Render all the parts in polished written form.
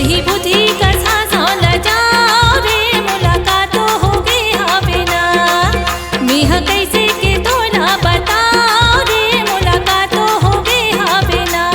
वही बुद्धि कसा सौल जाओ रे मुलाकात होगे हवे ना। मेह कैसे के तोला बताओ रे मुलाकात होगे हवे ना।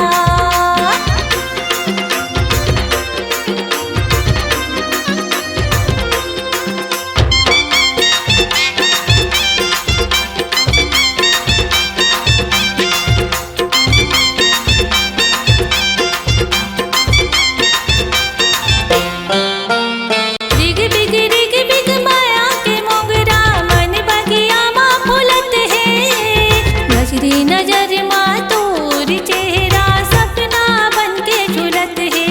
रिग बिग माया के मोगरा मन बगिया माँ फुलत है। नजरे नजर माँ तोर चेहरा सपना बन के झुलत है।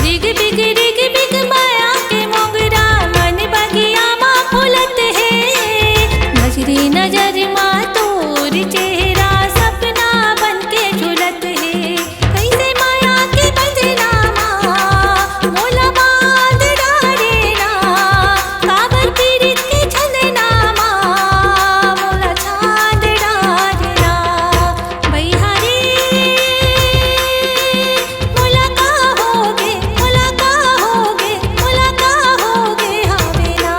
रिग बिग माया के मोगरा मन बगिया माँ फुलत है। नजरे नजर माँ तोर चेहरा सपना बन के झुलत है। कैसे माया के बंधना माँ मोला बांध डारे ना। काबर पीरित के छंदना माँ मोला छांद डारे ना। बैहारी मोला का होगे मोला का होगे मोला का होगे हवे ना।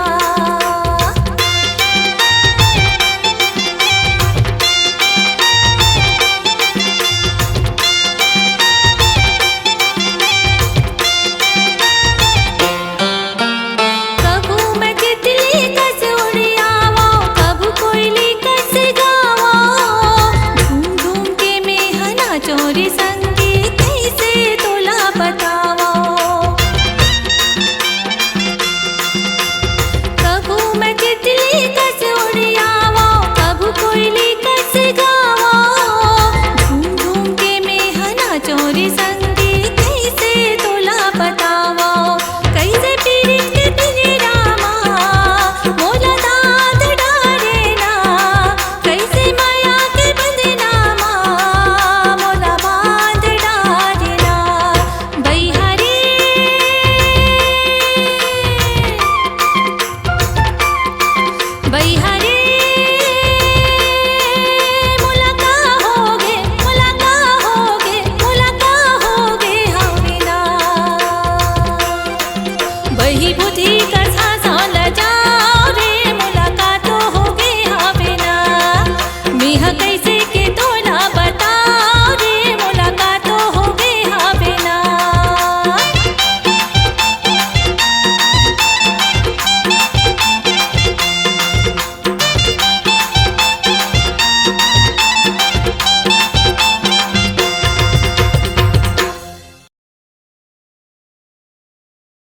कभू मैं तितली कस उड़ियावो कभू कोयली कस गावो। झूम झूम के मैं हना चोरी सा